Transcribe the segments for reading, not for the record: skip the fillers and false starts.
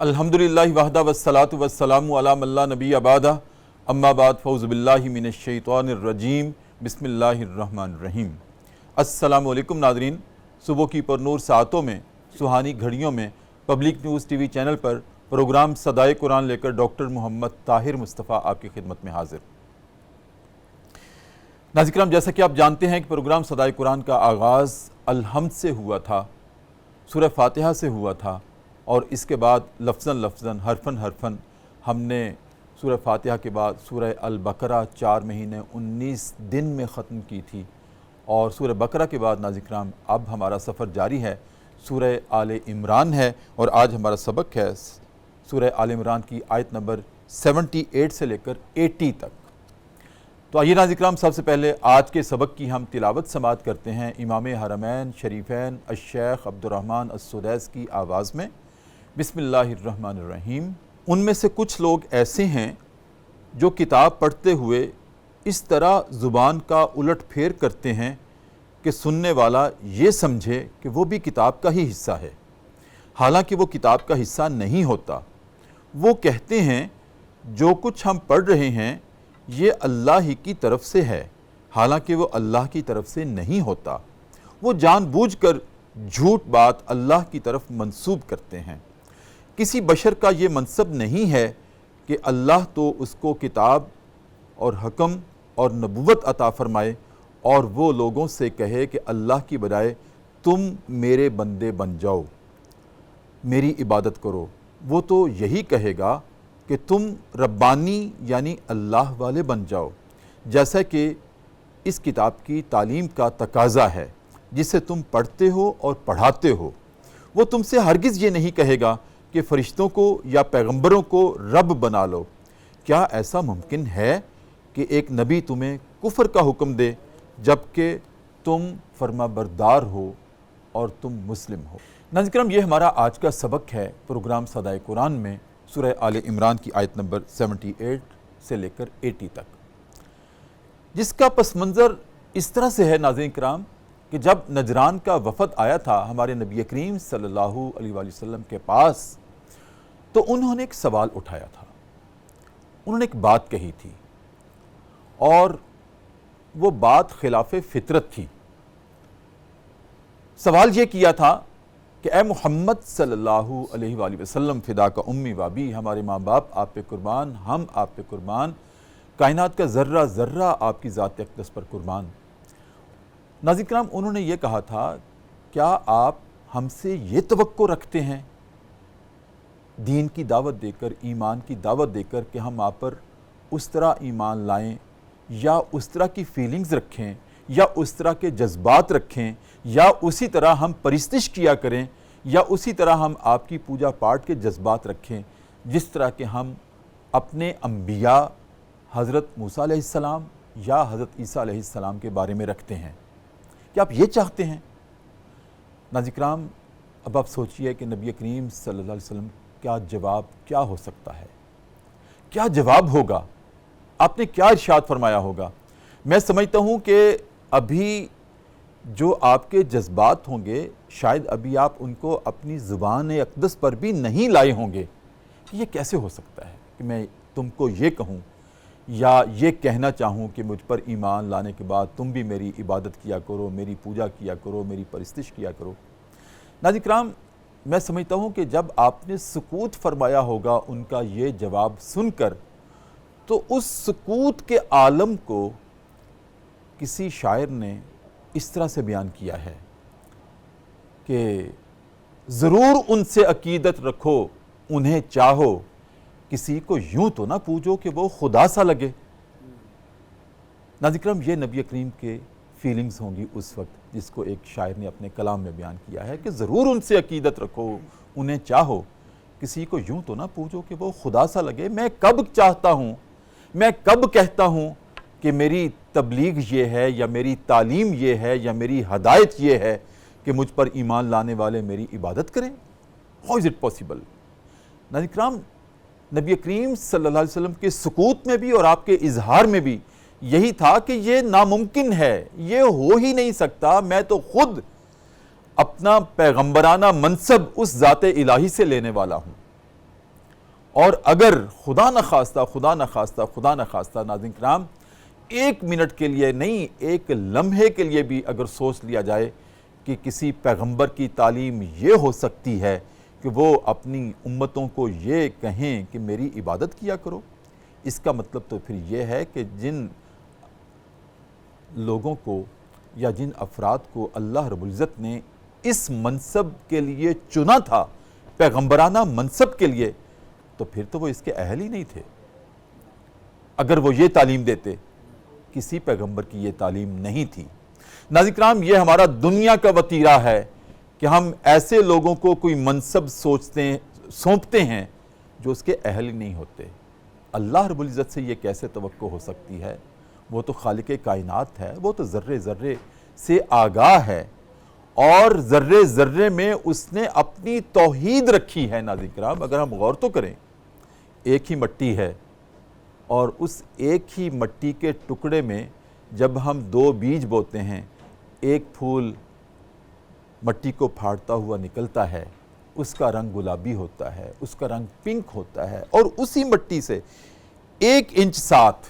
الحمدللہ وحدہ والصلاة والسلام علی من لا نبی بعدہ اما بعد فاعوذ باللہ من الشیطان الرجیم بسم اللہ الرحمن الرحیم۔ السلام علیکم ناظرین، صبح کی پرنور ساعتوں میں، سہانی گھڑیوں میں public news TV channel پر پروگرام صدائے قرآن لے کر ڈاکٹر محمد طاہر مصطفیٰ آپ کی خدمت میں حاضر۔ ناظرین کرام، جیسا کہ آپ جانتے ہیں کہ پروگرام صدائے قرآن کا آغاز الحمد سے ہوا تھا، سورہ فاتحہ سے ہوا تھا، اور اس کے بعد لفظاً لفظاً حرفاً حرفاً ہم نے سورہ فاتحہ کے بعد سورہ البقرہ 4 مہینے 19 دن میں ختم کی تھی، اور سورہ بقرہ کے بعد ناظرین کرام اب ہمارا سفر جاری ہے، سورہ آل عمران ہے، اور آج ہمارا سبق ہے سورہ آل عمران کی آیت نمبر 78 سے لے کر 80 تک۔ تو آئیے ناظرین کرام، سب سے پہلے آج کے سبق کی ہم تلاوت سماعت کرتے ہیں امام حرمین شریفین الشیخ عبدالرحمن السدیس کی آواز میں۔ بسم اللہ الرحمن الرحیم۔ ان میں سے کچھ لوگ ایسے ہیں جو کتاب پڑھتے ہوئے اس طرح زبان کا الٹ پھیر کرتے ہیں کہ سننے والا یہ سمجھے کہ وہ بھی کتاب کا ہی حصہ ہے، حالانکہ وہ کتاب کا حصہ نہیں ہوتا۔ وہ کہتے ہیں جو کچھ ہم پڑھ رہے ہیں یہ اللہ ہی کی طرف سے ہے، حالانکہ وہ اللہ کی طرف سے نہیں ہوتا۔ وہ جان بوجھ کر جھوٹ بات اللہ کی طرف منسوب کرتے ہیں۔ کسی بشر کا یہ منصب نہیں ہے کہ اللہ تو اس کو کتاب اور حکم اور نبوت عطا فرمائے اور وہ لوگوں سے کہے کہ اللہ کی بجائے تم میرے بندے بن جاؤ، میری عبادت کرو۔ وہ تو یہی کہے گا کہ تم ربانی یعنی اللہ والے بن جاؤ، جیسا کہ اس کتاب کی تعلیم کا تقاضا ہے جسے تم پڑھتے ہو اور پڑھاتے ہو۔ وہ تم سے ہرگز یہ نہیں کہے گا کہ فرشتوں کو یا پیغمبروں کو رب بنا لو۔ کیا ایسا ممکن ہے کہ ایک نبی تمہیں کفر کا حکم دے جبکہ تم فرما بردار ہو اور تم مسلم ہو؟ ناظرین کرام، یہ ہمارا آج کا سبق ہے پروگرام صدائے قرآن میں سورہ آل عمران کی آیت نمبر 78 سے لے کر 80 تک، جس کا پس منظر اس طرح سے ہے ناظرین کرام کہ جب نجران کا وفد آیا تھا ہمارے نبی کریم صلی اللہ علیہ وآلہ وسلم کے پاس، تو انہوں نے ایک سوال اٹھایا تھا، انہوں نے ایک بات کہی تھی، اور وہ بات خلاف فطرت تھی۔ سوال یہ کیا تھا کہ اے محمد صلی اللہ علیہ وآلہ وسلم، فدا کا امی و ابی، ہمارے ماں باپ آپ پہ قربان، ہم آپ پہ قربان، کائنات کا ذرہ ذرہ آپ کی ذات اقدس پر قربان۔ ناظرین کرام، انہوں نے یہ کہا تھا، کیا آپ ہم سے یہ توقع رکھتے ہیں دین کی دعوت دے کر، ایمان کی دعوت دے کر، کہ ہم آپ پر اس طرح ایمان لائیں یا اس طرح کی فیلنگز رکھیں یا اس طرح کے جذبات رکھیں یا اسی طرح ہم پرستش کیا کریں یا اسی طرح ہم آپ کی پوجا پاٹ کے جذبات رکھیں جس طرح کہ ہم اپنے انبیاء حضرت موسیٰ علیہ السلام یا حضرت عیسیٰ علیہ السلام کے بارے میں رکھتے ہیں؟ کیا آپ یہ چاہتے ہیں؟ ناظرین کرام، اب آپ سوچئے کہ نبی کریم صلی اللہ علیہ وسلم کیا جواب کیا ہو سکتا ہے؟ کیا جواب ہوگا؟ آپ نے کیا ارشاد فرمایا ہوگا؟ میں سمجھتا ہوں کہ ابھی جو آپ کے جذبات ہوں گے شاید ابھی آپ ان کو اپنی زبان اقدس پر بھی نہیں لائے ہوں گے کہ یہ کیسے ہو سکتا ہے کہ میں تم کو یہ کہوں یا یہ کہنا چاہوں کہ مجھ پر ایمان لانے کے بعد تم بھی میری عبادت کیا کرو، میری پوجا کیا کرو، میری پرستش کیا کرو۔ ناظرین کرام، میں سمجھتا ہوں کہ جب آپ نے سکوت فرمایا ہوگا ان کا یہ جواب سن کر، تو اس سکوت کے عالم کو کسی شاعر نے اس طرح سے بیان کیا ہے کہ ضرور ان سے عقیدت رکھو انہیں چاہو، کسی کو یوں تو نہ پوجو کہ وہ خدا سا لگے۔ ناظرین کرام، یہ نبی کریم کے فیلنگز ہوں گی اس وقت، جس کو ایک شاعر نے اپنے کلام میں بیان کیا ہے کہ ضرور ان سے عقیدت رکھو انہیں چاہو، کسی کو یوں تو نہ پوجو کہ وہ خدا سا لگے۔ میں کب چاہتا ہوں، میں کب کہتا ہوں کہ میری تبلیغ یہ ہے یا میری تعلیم یہ ہے یا میری ہدایت یہ ہے کہ مجھ پر ایمان لانے والے میری عبادت کریں؟ How is it possible? ناظرین کرام، نبی کریم صلی اللہ علیہ وسلم کے سکوت میں بھی اور آپ کے اظہار میں بھی یہی تھا کہ یہ ناممکن ہے، یہ ہو ہی نہیں سکتا۔ میں تو خود اپنا پیغمبرانہ منصب اس ذات الہی سے لینے والا ہوں۔ اور اگر خدا نخواستہ ناظرین کرام 1 منٹ کے لیے نہیں، 1 لمحے کے لیے بھی اگر سوچ لیا جائے کہ کسی پیغمبر کی تعلیم یہ ہو سکتی ہے کہ وہ اپنی امتوں کو یہ کہیں کہ میری عبادت کیا کرو، اس کا مطلب تو پھر یہ ہے کہ جن لوگوں کو یا جن افراد کو اللہ رب العزت نے اس منصب کے لیے چنا تھا، پیغمبرانہ منصب کے لیے، تو پھر تو وہ اس کے اہل ہی نہیں تھے اگر وہ یہ تعلیم دیتے۔ کسی پیغمبر کی یہ تعلیم نہیں تھی۔ ناظرین کرام، یہ ہمارا دنیا کا وتیرہ ہے کہ ہم ایسے لوگوں کو کوئی منصب سونپتے ہیں جو اس کے اہل ہی نہیں ہوتے۔ اللہ رب العزت سے یہ کیسے توقع ہو سکتی ہے؟ وہ تو خالق کائنات ہے، وہ تو ذرے ذرے سے آگاہ ہے، اور ذرے ذرے میں اس نے اپنی توحید رکھی ہے۔ ناظرین کرام، اگر ہم غور تو کریں، ایک ہی مٹی ہے، اور اس ایک ہی مٹی کے ٹکڑے میں جب ہم 2 بیج بوتے ہیں، ایک پھول مٹی کو پھاڑتا ہوا نکلتا ہے، اس کا رنگ گلابی ہوتا ہے، اس کا رنگ پنک ہوتا ہے، اور اسی مٹی سے 1 انچ ساتھ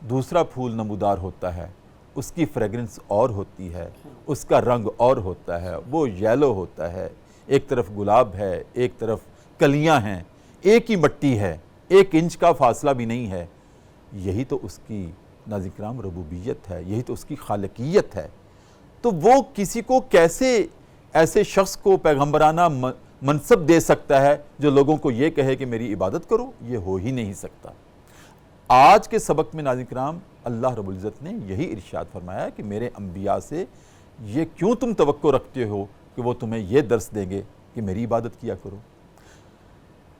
دوسرا پھول نمودار ہوتا ہے، اس کی فریگرنس اور ہوتی ہے، اس کا رنگ اور ہوتا ہے، وہ یلو ہوتا ہے، ایک طرف گلاب ہے، ایک طرف کلیاں ہیں، ایک ہی مٹی ہے، 1 انچ کا فاصلہ بھی نہیں ہے۔ یہی تو اس کی ناظرین کرام ربوبیت ہے، یہی تو اس کی خالقیت ہے۔ تو وہ کسی کو کیسے ایسے شخص کو پیغمبرانہ منصب دے سکتا ہے جو لوگوں کو یہ کہے کہ میری عبادت کرو؟ یہ ہو ہی نہیں سکتا۔ آج کے سبق میں ناظرین کرام اللہ رب العزت نے یہی ارشاد فرمایا ہے کہ میرے انبیاء سے یہ کیوں تم توقع رکھتے ہو کہ وہ تمہیں یہ درس دیں گے کہ میری عبادت کیا کرو؟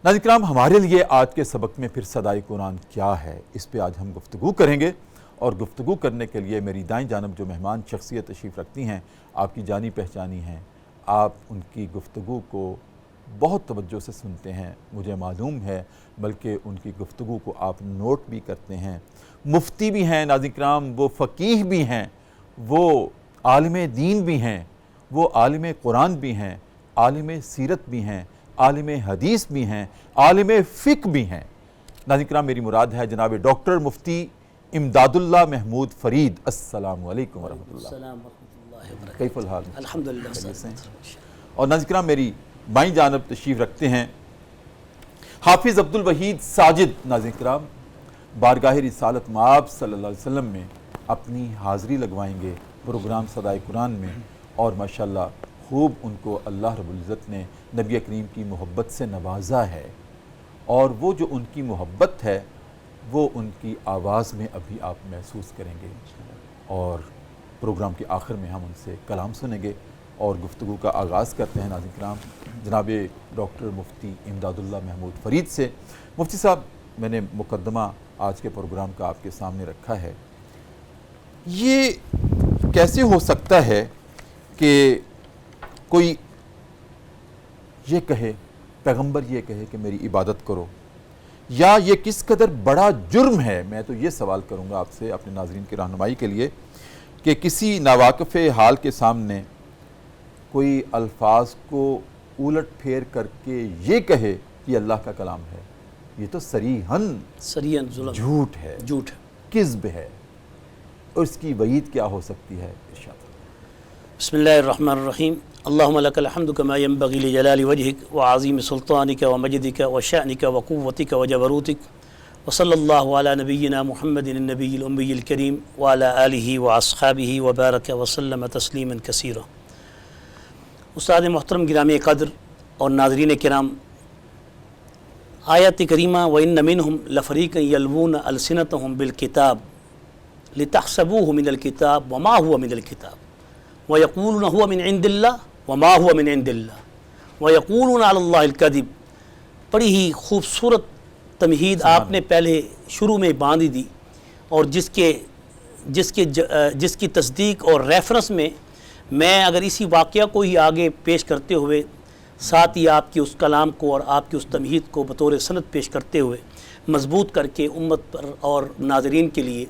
ناظرین کرام، ہمارے لیے آج کے سبق میں پھر صدائے قرآن کیا ہے، اس پہ آج ہم گفتگو کریں گے، اور گفتگو کرنے کے لیے میری دائیں جانب جو مہمان شخصیت تشریف رکھتی ہیں، آپ کی جانی پہچانی ہیں، آپ ان کی گفتگو کو بہت توجہ سے سنتے ہیں، مجھے معلوم ہے، بلکہ ان کی گفتگو کو آپ نوٹ بھی کرتے ہیں۔ مفتی بھی ہیں ناظرین کرام، وہ فقیہ بھی ہیں، وہ عالم دین بھی ہیں، وہ عالم قرآن بھی ہیں، عالم سیرت بھی ہیں، عالم حدیث بھی ہیں، عالم فقہ بھی ہیں۔ ناظرین کرام، میری مراد ہے جناب ڈاکٹر مفتی امداد اللہ محمود فرید۔ السلام علیکم ورحمۃ اللہ۔ السلام ورحمۃ اللہ وبرکاتہ۔ کیف الحال؟ الحمدللہ۔ اور ناظرین کرام، میری بائیں جانب تشریف رکھتے ہیں حافظ عبد الوحید ساجد۔ ناظرین کرام، بارگاہ رسالت مآب صلی اللہ علیہ وسلم میں اپنی حاضری لگوائیں گے پروگرام صدائے قرآن میں، اور ماشاءاللہ خوب ان کو اللہ رب العزت نے نبی کریم کی محبت سے نوازا ہے، اور وہ جو ان کی محبت ہے وہ ان کی آواز میں ابھی آپ محسوس کریں گے، اور پروگرام کے آخر میں ہم ان سے کلام سنیں گے اور گفتگو کا آغاز کرتے ہیں ناظرین کرام جناب ڈاکٹر مفتی امداد اللہ محمود فرید سے۔ مفتی صاحب، میں نے مقدمہ آج کے پروگرام کا آپ کے سامنے رکھا ہے، یہ کیسے ہو سکتا ہے کہ کوئی یہ کہے، پیغمبر یہ کہے کہ میری عبادت کرو، یا یہ کس قدر بڑا جرم ہے؟ میں تو یہ سوال کروں گا آپ سے اپنے ناظرین کی رہنمائی کے لیے کہ کسی ناواقف حال کے سامنے کوئی الفاظ کو الٹ پھیر کر کے یہ کہے کہ اللہ کا کلام ہے، یہ تو صریحاً ظلم، جھوٹ ہے، کذب ہے، اور اس کی وعید کیا ہو سکتی ہے؟ ارشاد۔ بسم اللہ الرحمن الرحیم۔ اللہم لک الحمد کما ینبغی لجلال وجہک وعظیم سلطانک ومجدک وشأنک وقوتک وجبروتک، وصلی اللہ علی نبینا محمد النبی الامی الکریم وعلی آلہ واصحابہ وبارک وسلم تسلیما کثیرا۔ استاد محترم گرامی قدر اور ناظرین کرام، آیت کریمہ وَإِنَّ مِنْهُمْ لَفَرِيقًا يَلْوُونَ أَلْسِنَتَهُمْ بِالْكِتَابِ لِتَحْسَبُوهُ مِنَ الْكِتَابِ وَمَا هُوَ مِنَ الْكِتَابِ وَيَقُولُونَ هُوَ مِنْ عِنْدِ اللَّهِ وَمَا هُوَ مِنْ عِنْدِ اللَّهِ وَيَقُولُونَ عَلَى اللَّهِ الْكَذِبَ۔ بڑی ہی خوبصورت تمہید آپ نے پہلے شروع میں باندھ دی، اور جس کی تصدیق اور ریفرنس میں میں اگر اسی واقعہ کو ہی آگے پیش کرتے ہوئے ساتھ ہی آپ کی اس کلام کو اور آپ کی اس تمہید کو بطور سند پیش کرتے ہوئے مضبوط کر کے امت پر اور ناظرین کے لیے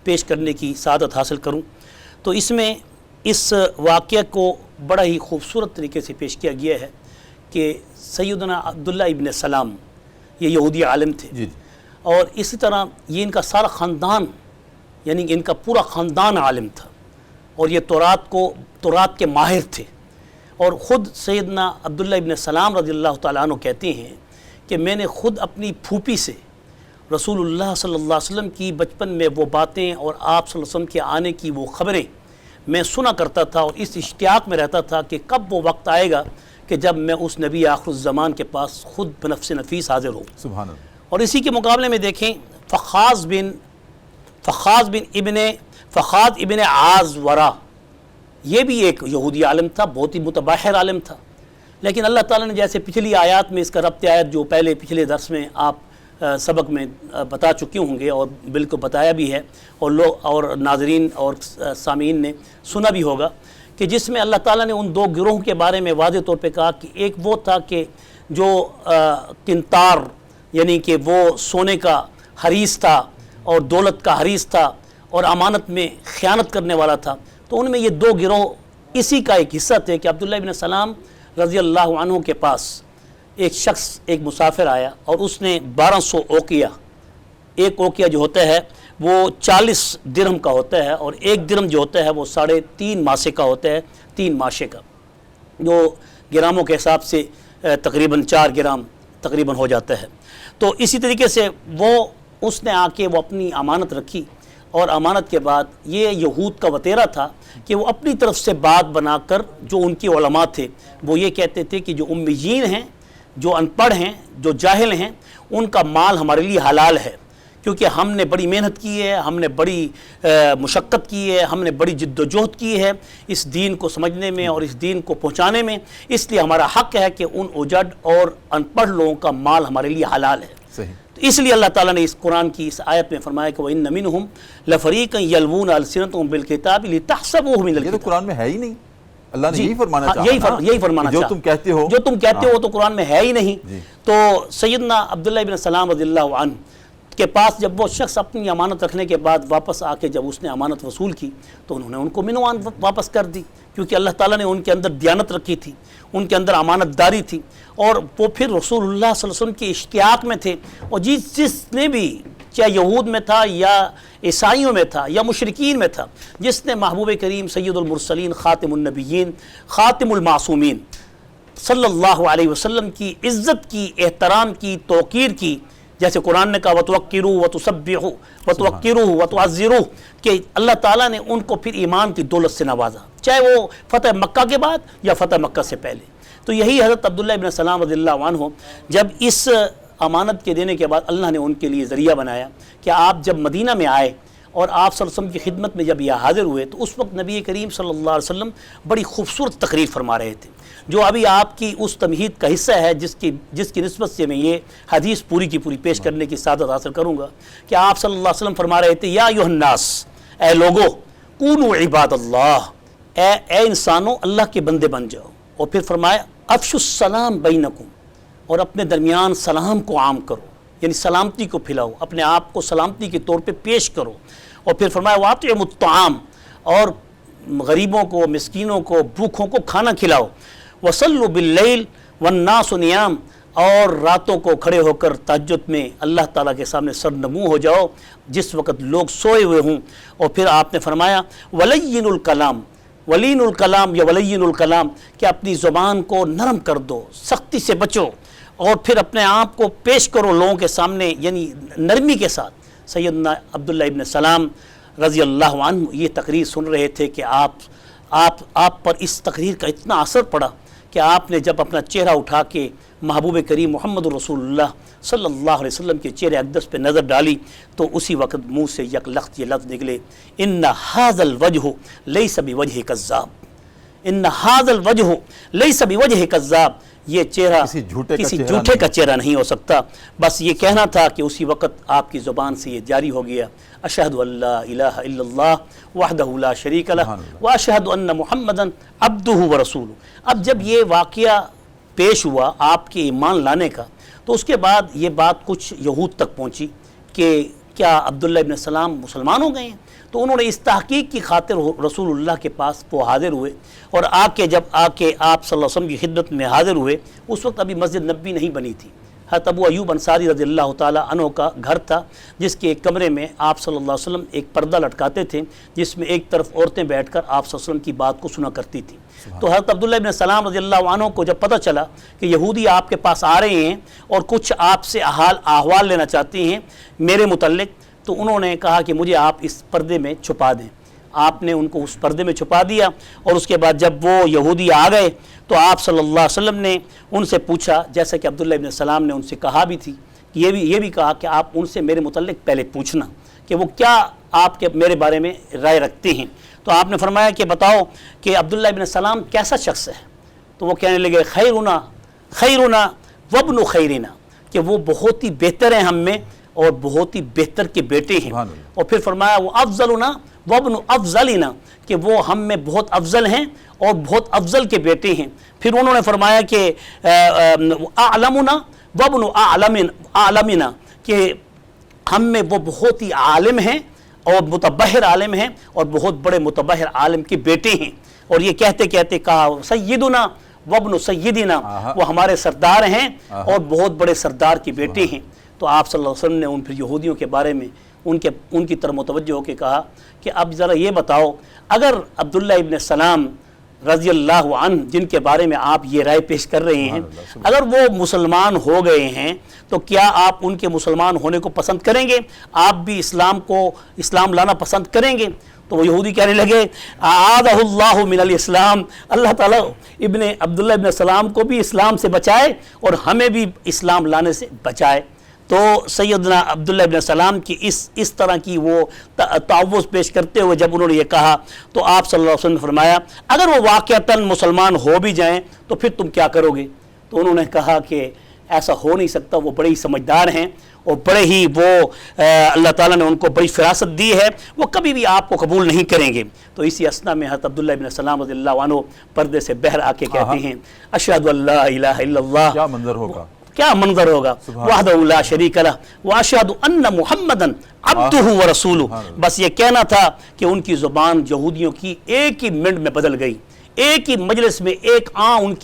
پیش کرنے کی سعادت حاصل کروں، تو اس میں اس واقعہ کو بڑا ہی خوبصورت طریقے سے پیش کیا گیا ہے کہ سیدنا عبداللہ ابن سلام یہ یہودی عالم تھے، جی اور اسی طرح یہ ان کا سارا خاندان، یعنی ان کا پورا خاندان عالم تھا، اور یہ تورات کے ماہر تھے۔ اور خود سیدنا عبداللہ ابن سلام رضی اللہ تعالیٰ عنہ کہتے ہیں کہ میں نے خود اپنی پھوپھی سے رسول اللہ صلی اللہ علیہ وسلم کی بچپن میں وہ باتیں اور آپ صلی اللہ علیہ وسلم کے آنے کی وہ خبریں میں سنا کرتا تھا، اور اس اشتیاق میں رہتا تھا کہ کب وہ وقت آئے گا کہ جب میں اس نبی آخر الزمان کے پاس خود بنفس نفیس حاضر ہوں۔ سبحان اللہ۔ اور اسی کے مقابلے میں دیکھیں فخاذ ابن عازورہ، یہ بھی ایک یہودی عالم تھا، بہت ہی متباحر عالم تھا، لیکن اللہ تعالیٰ نے جیسے پچھلی آیات میں اس کا ربط آیت جو پچھلے درس میں آپ سبق میں بتا چکے ہوں گے اور بالکل بتایا بھی ہے، اور ناظرین اور سامعین نے سنا بھی ہوگا، کہ جس میں اللہ تعالیٰ نے ان دو گروہوں کے بارے میں واضح طور پہ کہا کہ ایک وہ تھا کہ جو قنطار، یعنی کہ وہ سونے کا حریص تھا اور دولت کا حریص تھا اور امانت میں خیانت کرنے والا تھا۔ تو ان میں یہ دو گروہ اسی کا ایک حصہ تھے کہ عبداللہ ابن سلام رضی اللہ عنہ کے پاس ایک مسافر آیا اور اس نے 1200 اوقیہ، ایک اوقیہ جو ہوتا ہے وہ 40 درہم کا ہوتا ہے، اور ایک درہم جو ہوتا ہے وہ 3.5 ماسے کا ہوتا ہے، 3 ماشے کا، جو گراموں کے حساب سے تقریباً 4 گرام تقریباً ہو جاتا ہے۔ تو اسی طریقے سے اس نے آ کے وہ اپنی امانت رکھی، اور امانت کے بعد یہ یہود کا وطیرہ تھا کہ وہ اپنی طرف سے بات بنا کر جو ان کی علماء تھے وہ یہ کہتے تھے کہ جو امیین ہیں، جو ان پڑھ ہیں، جو جاہل ہیں، ان کا مال ہمارے لیے حلال ہے، کیونکہ ہم نے بڑی محنت کی ہے، ہم نے بڑی مشقت کی ہے، ہم نے بڑی جد و جہد کی ہے اس دین کو سمجھنے میں اور اس دین کو پہنچانے میں، اس لیے ہمارا حق ہے کہ ان اجڑ اور ان پڑھ لوگوں کا مال ہمارے لیے حلال ہے۔ صحیح۔ تو اس لیے اللہ تعالیٰ نے اس قرآن کی اس آیت میں فرمایا کہ وَإِنَّ مِنْهُمْ لَفَرِيقًا يَلْوُونَ أَلْسِنَتَهُمْ بِالْكِتَابِ لِتَحْسَبُوهُ مِنَ یہ تو الْكِتَابِ، قرآن میں ہے ہی نہیں، اللہ نے یہی فرمانا چاہا، یہی فرمانا جو چاہا، تم کہتے ہو، جو تم کہتے ہو تو قرآن میں ہے ہی نہیں۔ تو سیدنا عبداللہ ابن سلام رضی اللہ عنہ کے پاس جب وہ شخص اپنی امانت رکھنے کے بعد واپس آ کے جب اس نے امانت وصول کی تو انہوں نے ان کو منوان واپس کر دی، کیونکہ اللہ تعالیٰ نے ان کے اندر دیانت رکھی تھی، ان کے اندر امانت داری تھی، اور وہ پھر رسول اللہ صلی اللہ علیہ وسلم کے اشتیاق میں تھے، اور جس نے بھی چاہے یہود میں تھا یا عیسائیوں میں تھا یا مشرکین میں تھا، جس نے محبوب کریم سید المرسلین خاتم النبیین خاتم المعصومین صلی اللہ علیہ وسلم کی عزت کی، احترام کی، توقیر کی، جیسے قرآن نے کہا وَتُوَقِّرُوا وَتُسَبِّحُوا وَتُوَقِّرُوا وَتُعَزِّرُوا، کہ اللہ تعالیٰ نے ان کو پھر ایمان کی دولت سے نوازا، چاہے وہ فتح مکہ کے بعد یا فتح مکہ سے پہلے۔ تو یہی حضرت عبداللہ ابن سلام رضی اللہ عنہ جب اس امانت کے دینے کے بعد اللہ نے ان کے لیے ذریعہ بنایا کہ آپ جب مدینہ میں آئے اور آپ صلی اللہ علیہ وسلم کی خدمت میں جب یہ حاضر ہوئے تو اس وقت نبی کریم صلی اللہ علیہ وسلم بڑی خوبصورت تقریر فرما رہے تھے، جو ابھی آپ کی اس تمہید کا حصہ ہے جس کی نسبت سے میں یہ حدیث پوری کی پوری پیش کرنے کی سعادت حاصل کروں گا کہ آپ صلی اللہ علیہ وسلم فرما رہے تھے یا ایھا الناس، اے لوگو، کونوا عباد اللہ، اے انسانوں اللہ کے بندے بن جاؤ، اور پھر فرمایا افشوا السلام بینکم، اور اپنے درمیان سلام کو عام کرو، یعنی سلامتی کو پھیلاؤ، اپنے آپ کو سلامتی کے طور پہ پیش کرو، اور پھر فرمایا واطعموا الطعام، اور غریبوں کو، مسکینوں کو، بھوکھوں کو کھانا کھلاؤ، وصلوا باللیل والناس نیام، اور راتوں کو کھڑے ہو کر تہجد میں اللہ تعالیٰ کے سامنے سرنگوں ہو جاؤ جس وقت لوگ سوئے ہوئے ہوں، اور پھر آپ نے فرمایا ولین الکلام، ولین الکلام یا ولین الکلام، کہ اپنی زبان کو نرم کر دو، سختی سے بچو، اور پھر اپنے آپ کو پیش کرو لوگوں کے سامنے، یعنی نرمی کے ساتھ۔ سیدنا عبداللہ ابن سلام رضی اللہ عنہ یہ تقریر سن رہے تھے کہ آپ پر اس تقریر کا اتنا اثر پڑا کہ آپ نے جب اپنا چہرہ اٹھا کے محبوب کریم محمد رسول اللہ صلی اللہ علیہ وسلم کے چہرے اقدس پہ نظر ڈالی تو اسی وقت منہ سے یک لخت یہ لفظ نکلے، ان ھذا الوجہ لیس بوجہ کذاب، ان ھذا الوجہ لیس بوجہ کذاب، یہ چہرہ کسی جھوٹے کا چہرہ نہیں ہو سکتا۔ بس یہ کہنا تھا کہ اسی وقت آپ کی زبان سے یہ جاری ہو گیا، اشہد ان لا الہ الا اللہ وحدہ لا شریک لہ واشہد ان محمدا عبدہ ورسولہ۔ اب جب یہ واقعہ پیش ہوا آپ کے ایمان لانے کا تو اس کے بعد یہ بات کچھ یہود تک پہنچی کہ کیا عبداللہ ابن سلام مسلمان ہو گئے ہیں؟ تو انہوں نے اس تحقیق کی خاطر رسول اللہ کے پاس وہ حاضر ہوئے، اور جب آ کے آپ صلی اللہ علیہ وسلم کی خدمت میں حاضر ہوئے، اس وقت ابھی مسجد نبوی نہیں بنی تھی، حضرت ابو ایوب انصاری رضی اللہ تعالیٰ عنہ کا گھر تھا، جس کے ایک کمرے میں آپ صلی اللہ علیہ وسلم ایک پردہ لٹکاتے تھے، جس میں ایک طرف عورتیں بیٹھ کر آپ صلی اللہ علیہ وسلم کی بات کو سنا کرتی تھیں۔ تو حضرت عبداللہ ابن سلام رضی اللہ عنہ کو جب پتہ چلا کہ یہودی آپ کے پاس آ رہے ہیں اور کچھ آپ سے احوال لینا چاہتے ہیں میرے متعلق، تو انہوں نے کہا کہ مجھے آپ اس پردے میں چھپا دیں۔ آپ نے ان کو اس پردے میں چھپا دیا، اور اس کے بعد جب وہ یہودی آ گئے تو آپ صلی اللہ علیہ وسلم نے ان سے پوچھا، جیسا کہ عبداللہ ابن سلام نے ان سے کہا بھی تھی، کہ یہ بھی کہا کہ آپ ان سے میرے متعلق پہلے پوچھنا کہ وہ کیا آپ کے میرے بارے میں رائے رکھتے ہیں۔ تو آپ نے فرمایا کہ بتاؤ کہ عبداللہ ابن سلام کیسا شخص ہے؟ تو وہ کہنے لگے خیرنا وابن خیرنا، کہ وہ بہت ہی بہتر ہیں ہم میں اور بہت ہی بہتر کے بیٹے ہیں۔ اور پھر فرمایا وہ افضلنا وابن افضلنا، کہ وہ ہم میں بہت افضل ہیں اور بہت افضل کے بیٹے ہیں۔ پھر انہوں نے فرمایا کہ اعلمنا وابن اعلمنا، کہ ہم میں وہ بہت ہی عالم ہیں اور متبحر عالم ہیں اور بہت بڑے متبحر عالم کے بیٹے ہیں۔ اور یہ کہتے کہتے کہا سیدنا وابن سیدنا، وہ ہمارے سردار ہیں اور بہت بڑے سردار کے بیٹے ہیں۔ تو آپ صلی اللہ علیہ وسلم نے ان پھر یہودیوں کے بارے میں ان کی طرف متوجہ ہو کے کہا کہ اب ذرا یہ بتاؤ، اگر عبداللہ ابن سلام رضی اللہ عنہ جن کے بارے میں آپ یہ رائے پیش کر رہے ہیں، اگر وہ مسلمان ہو گئے ہیں تو کیا آپ ان کے مسلمان ہونے کو پسند کریں گے؟ آپ بھی اسلام لانا پسند کریں گے؟ تو وہ یہودی کہنے لگے اعاذہ اللہ من الاسلام، اللہ تعالیٰ عبداللہ ابن سلام کو بھی اسلام سے بچائے اور ہمیں بھی اسلام لانے سے بچائے۔ تو سیدنا عبداللہ ابن سلام کی اس طرح کی وہ تعوذ پیش کرتے ہوئے جب انہوں نے یہ کہا تو آپ صلی اللہ علیہ وسلم نے فرمایا اگر وہ واقعتاً مسلمان ہو بھی جائیں تو پھر تم کیا کرو گے؟ تو انہوں نے کہا کہ ایسا ہو نہیں سکتا، وہ بڑے ہی سمجھدار ہیں اور بڑے ہی اللہ تعالیٰ نے ان کو بڑی فراست دی ہے، وہ کبھی بھی آپ کو قبول نہیں کریں گے۔ تو اسی اسنا میں حضرت عبداللہ ابن سلام رضی اللہ عنہ پردے سے بہر آ کے کہتے ہیں اشہد ان لا الہ الا اللہ، کیا منظر ہوگا، کیا منظر ہوگا، وحدہ لا شریک لہ واشہد ان محمدًا عبدہ ورسولہ۔ بس یہ کہنا تھا کہ ان کی زبان یہودیوں کی ایک ہی منٹ میں بدل گئی، ایک ہی مجلس میں ایک ان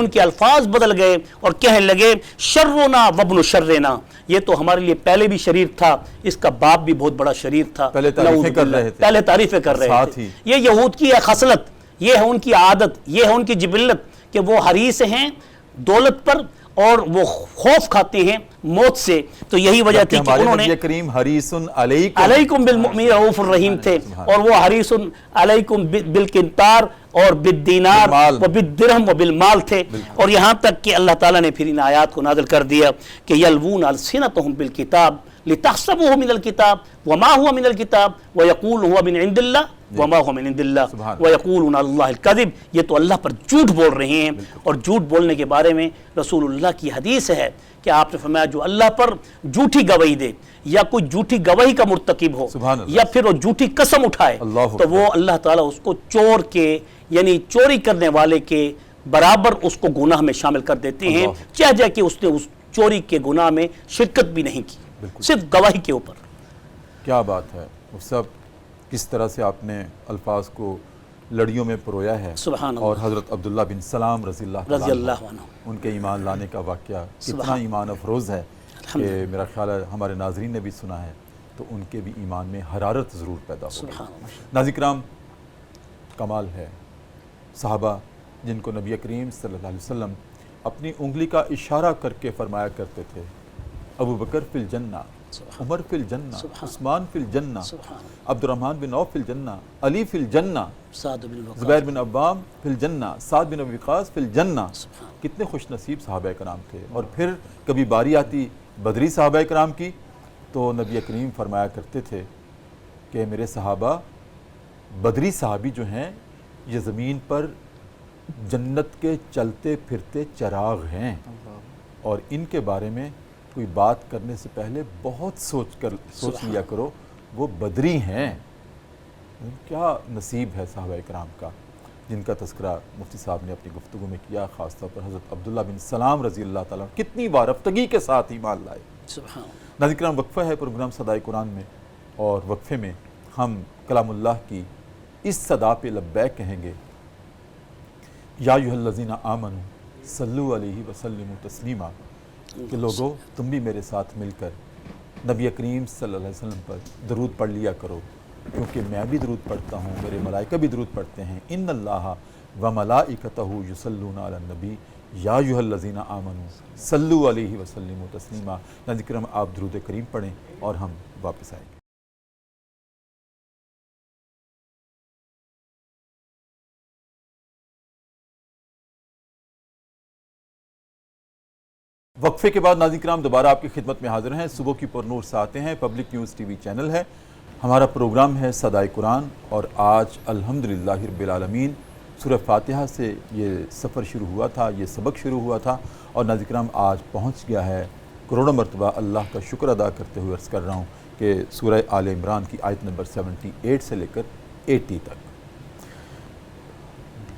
کے الفاظ بدل گئے اور کہنے لگے شرنا وابن شرنا، یہ تو ہمارے لیے پہلے بھی شریر تھا، اس کا باپ بھی بہت بڑا شریر تھا، پہلے تعریفیں کر رہے تھے۔ یہ یہود کی ہے خصلت، یہ ہے ان کی عادت، یہ ہے ان کی جبلت کہ وہ حریص ہیں دولت پر اور وہ خوف کھاتے ہیں موت سے۔ تو یہی وجہ تھی کہ انہوں نے نبی کریم حریص علیکم بالمؤمنین رؤوف الرحیم تھے، اور وہ حریص علیکم بالقنطار اور بالدینار و بالدرہم و بالمال تھے۔ اور یہاں تک کہ اللہ تعالیٰ نے پھر ان آیات کو نازل کر دیا کہ یلوون السنتہم بالکتاب لتحسبوہ من الکتاب وما ہوا من الکتاب ویقول ہوا من عند اللہ وما هو من عند اللہ ویقولون اللہ الکذب، یہ تو اللہ پر جھوٹ بول رہے ہیں۔ اور جھوٹ بولنے کے بارے میں رسول اللہ کی حدیث ہے کہ آپ نے فرمایا جو اللہ پر جھوٹی گواہی دے یا کوئی جھوٹی گواہی کا مرتکب ہو یا پھر وہ جھوٹی قسم اٹھائے تو وہ اللہ تعالیٰ اس کو چور کے یعنی چوری کرنے والے کے برابر اس کو گناہ میں شامل کر دیتے ہیں، چاہے کہ اس نے اس چوری کے گناہ میں شرکت بھی نہیں کی، صرف گواہی کے اوپر۔ کیا بات ہے، وہ سب کس طرح سے آپ نے الفاظ کو لڑیوں میں پرویا ہے۔ سبحان اللہ۔ اور حضرت عبداللہ بن سلام رضی اللہ عنہ ان کے ایمان لانے کا واقعہ کتنا ایمان افروز ہے کہ میرا خیال ہے ہمارے ناظرین نے بھی سنا ہے تو ان کے بھی ایمان میں حرارت ضرور پیدا ہو۔ ناظرین کرام، کمال ہے صحابہ جن کو نبی کریم صلی اللہ علیہ وسلم اپنی انگلی کا اشارہ کر کے فرمایا کرتے تھے ابو بکر فی الجنہ، عمر فی الجنہ، عثمان فی الجنہ، عبد الرحمن بن عوف فی الجنہ، علی فی الجنہ، زبیر بن عوام فی الجنہ، سعد بن ابی وقاص فی الجنہ۔ کتنے خوش نصیب صحابہ کرام تھے۔ اور پھر کبھی باری آتی بدری صحابہ کرام کی تو نبی کریم فرمایا کرتے تھے کہ میرے صحابہ بدری صحابی جو ہیں یہ زمین پر جنت کے چلتے پھرتے چراغ ہیں، اور ان کے بارے میں کوئی بات کرنے سے پہلے بہت سوچ لیا کرو، وہ بدری ہیں۔ کیا نصیب ہے صحابہ کرام کا جن کا تذکرہ مفتی صاحب نے اپنی گفتگو میں کیا، خاص طور پر حضرت عبداللہ بن سلام رضی اللہ تعالیٰ کتنی وارفتگی کے ساتھ ایمان لائے۔ ناظرین کرام، وقفہ ہے پروگرام صدائے قرآن میں، اور وقفے میں ہم کلام اللہ کی اس صدا پہ لبیک کہیں گے، یا ایھا الذین آمنوا صلوا علیہ وسلموا تسلیما، کہ لوگو تم بھی میرے ساتھ مل کر نبی کریم صلی اللہ علیہ وسلم پر درود پڑھ لیا کرو، کیونکہ میں بھی درود پڑھتا ہوں، میرے ملائکہ بھی درود پڑھتے ہیں۔ ان اللہ و ملائکتہ یصلون علی النبی یا ایھا الذین آمنوا صلوا علیہ وسلموا تسلیما۔ ناظرین کرام، آپ درود کریم پڑھیں اور ہم واپس آئیں گے۔ وقفے کے بعد ناظرین کرام دوبارہ آپ کی خدمت میں حاضر ہیں۔ صبح کی پر نور سے آتے ہیں، public news TV channel ہے، ہمارا پروگرام ہے صدائے قرآن، اور آج الحمدللہ رب العالمین سورہ فاتحہ سے یہ سفر شروع ہوا تھا، یہ سبق شروع ہوا تھا، اور ناظرین کرام آج پہنچ گیا ہے۔ کروڑوں مرتبہ اللہ کا شکر ادا کرتے ہوئے عرض کر رہا ہوں کہ سورہ آل عمران کی آیت نمبر 78 سے لے کر 80 تک۔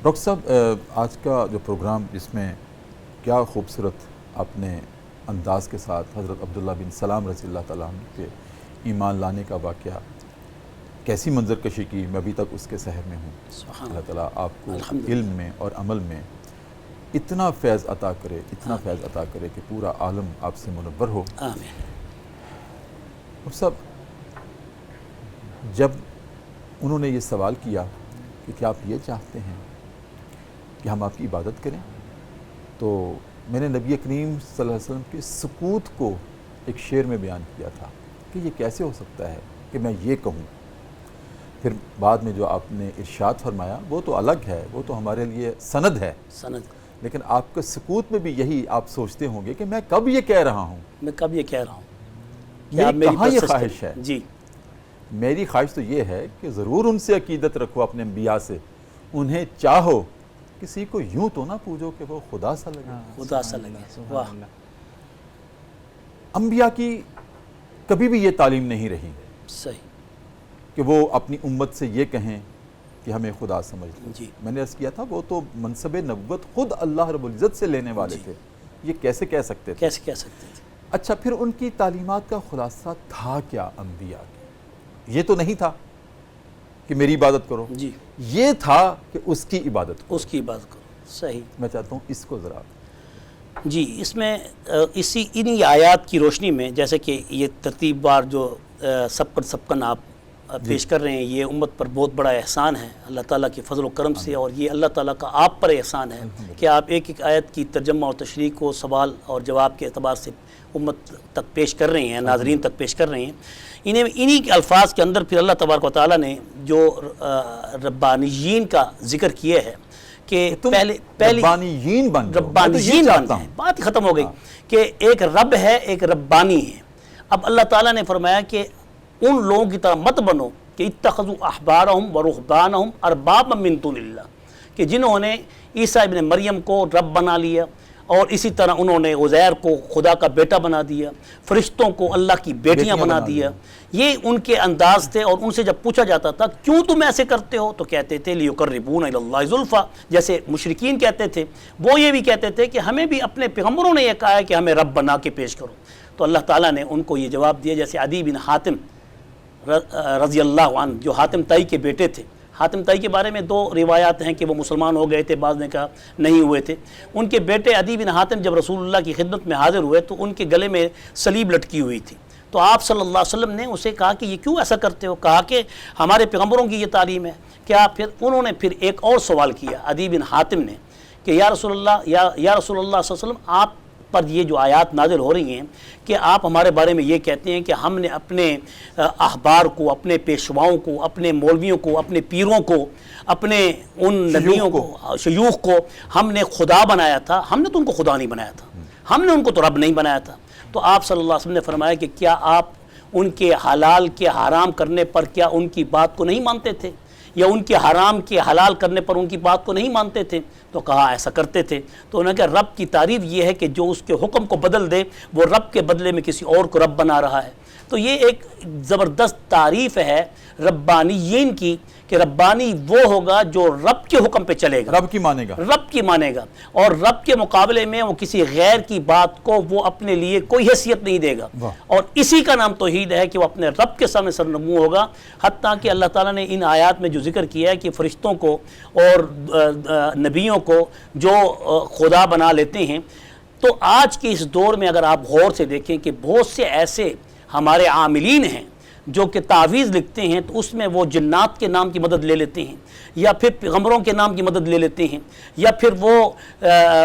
ڈاکٹر صاحب، آج کا جو پروگرام، اس میں کیا خوبصورت اپنے انداز کے ساتھ حضرت عبداللہ بن سلام رضی اللہ تعالیٰ عنہ کے ایمان لانے کا واقعہ، کیسی منظر کشی کی، میں ابھی تک اس کے سحر میں ہوں۔ اللہ تعالیٰ آپ کو علم میں اور عمل میں اتنا فیض عطا کرے، اتنا فیض عطا کرے کہ پورا عالم آپ سے منور ہو۔ آمین۔ اب صاحب، جب انہوں نے یہ سوال کیا کہ کیا آپ یہ چاہتے ہیں کہ ہم آپ کی عبادت کریں، تو میں نے نبی کریم صلی اللہ علیہ وسلم کے سکوت کو ایک شعر میں بیان کیا تھا کہ یہ کیسے ہو سکتا ہے کہ میں یہ کہوں۔ پھر بعد میں جو آپ نے ارشاد فرمایا وہ تو الگ ہے، وہ تو ہمارے لیے سند ہے، لیکن آپ کے سکوت میں بھی یہی آپ سوچتے ہوں گے کہ میں کب یہ کہہ رہا ہوں، میں کب یہ کہہ رہا ہوں، میری کہاں یہ خواہش ہے۔ جی، میری خواہش تو یہ ہے کہ ضرور ان سے عقیدت رکھو، اپنے انبیاء سے، انہیں چاہو، کسی کو یوں تو نہ پوجو کہ وہ خدا سا لگے، خدا سا لگے۔ واہ، انبیاء کی کبھی بھی یہ تعلیم نہیں رہی صحیح کہ وہ اپنی امت سے یہ کہیں کہ ہمیں خدا سمجھ لو۔ جی، میں نے عرض کیا تھا وہ تو منصب نبوت خود اللہ رب العزت سے لینے والے تھے، یہ کیسے کہہ سکتے تھے؟ کیسے کہہ سکتے تھے؟ اچھا، پھر ان کی تعلیمات کا خلاصہ تھا کیا انبیاء کی؟ یہ تو نہیں تھا کہ میری عبادت کرو، جی، یہ تھا کہ اس کی عبادت کرو۔ اس کی عبادت کرو، صحیح۔ میں چاہتا ہوں اس کو ذرا۔ جی، اس میں انہی آیات کی روشنی میں، جیسے کہ یہ ترتیب وار جو سبقن آپ پیش کر رہے ہیں، یہ امت پر بہت بڑا احسان ہے اللہ تعالیٰ کے فضل و کرم سے، اور یہ اللہ تعالیٰ کا آپ پر احسان ہے کہ آپ ایک ایک آیت کی ترجمہ اور تشریح کو سوال اور جواب کے اعتبار سے امت تک پیش کر رہے ہیں، ناظرین تک پیش کر رہے ہیں۔ انہی کے الفاظ کے اندر پھر اللہ تبارک و تعالیٰ نے جو ربانیین کا ذکر کیا ہے کہ پہلی ربانیین بن جاؤ، ربانیین بنتے ہیں، بات ہی ختم ہو گئی کہ ایک رب ہے، ایک ربانی ہے۔ اب اللہ تعالیٰ نے فرمایا کہ ان لوگوں کی طرح مت بنو کہ اتخذوا احبارہم و رہبانہم اربابا من دون اللہ، کہ جنہوں نے عیسیٰ ابن مریم کو رب بنا لیا، اور اسی طرح انہوں نے عزیر کو خدا کا بیٹا بنا دیا، فرشتوں کو اللہ کی بیٹیاں بنا دیا۔ یہ ان کے انداز تھے، اور ان سے جب پوچھا جاتا تھا کیوں تم ایسے کرتے ہو تو کہتے تھے لیقربونا الی اللہ زلفیٰ، جیسے مشرکین کہتے تھے، وہ یہ بھی کہتے تھے کہ ہمیں بھی اپنے پیغمبروں نے یہ کہا ہے کہ ہمیں رب بنا کے پیش کرو۔ تو اللہ تعالیٰ نے ان کو یہ جواب دیا، جیسے عدی بن حاتم رضی اللہ عنہ جو حاتم طائی کے بیٹے تھے۔ حاتم طائی کے بارے میں دو روایات ہیں کہ وہ مسلمان ہو گئے تھے، بعض نے کہا نہیں ہوئے تھے۔ ان کے بیٹے عدی بن حاتم جب رسول اللہ کی خدمت میں حاضر ہوئے تو ان کے گلے میں صلیب لٹکی ہوئی تھی، تو آپ صلی اللہ علیہ وسلم نے اسے کہا کہ یہ کیوں ایسا کرتے ہو؟ کہا کہ ہمارے پیغمبروں کی یہ تعلیم ہے۔ کیا پھر انہوں نے پھر ایک اور سوال کیا عدی بن حاتم نے کہ یا رسول اللہ یا رسول اللہ صلی اللہ علیہ وسلم، آپ پر یہ جو آیات نازل ہو رہی ہیں کہ آپ ہمارے بارے میں یہ کہتے ہیں کہ ہم نے اپنے احبار کو، اپنے پیشواؤں کو، اپنے مولویوں کو، اپنے پیروں کو، اپنے ان نبیوں کو، شیوخ کو ہم نے خدا بنایا تھا، ہم نے تو ان کو خدا نہیں بنایا تھا، ہم نے ان کو تو رب نہیں بنایا تھا۔ تو آپ صلی اللہ علیہ وسلم نے فرمایا کہ کیا آپ ان کے حلال کے حرام کرنے پر کیا ان کی بات کو نہیں مانتے تھے، یا ان کے حرام کے حلال کرنے پر ان کی بات کو نہیں مانتے تھے؟ تو کہا ایسا کرتے تھے۔ تو انہوں نے کہا رب کی تعریف یہ ہے کہ جو اس کے حکم کو بدل دے وہ رب کے بدلے میں کسی اور کو رب بنا رہا ہے۔ تو یہ ایک زبردست تعریف ہے ربانیین کی کہ ربانی وہ ہوگا جو رب کے حکم پہ چلے گا، رب کی مانے گا، رب کی مانے گا، اور رب کے مقابلے میں وہ کسی غیر کی بات کو وہ اپنے لیے کوئی حیثیت نہیں دے گا، اور اسی کا نام توحید ہے کہ وہ اپنے رب کے سامنے سرنگوں ہوگا۔ حتیٰ کہ اللہ تعالیٰ نے ان آیات میں جو ذکر کیا ہے کہ فرشتوں کو اور نبیوں کو جو خدا بنا لیتے ہیں، تو آج کے اس دور میں اگر آپ غور سے دیکھیں کہ بہت سے ایسے ہمارے عاملین ہیں جو کہ تعویذ لکھتے ہیں تو اس میں وہ جنات کے نام کی مدد لے لیتے ہیں، یا پھر پیغمبروں کے نام کی مدد لے لیتے ہیں، یا پھر وہ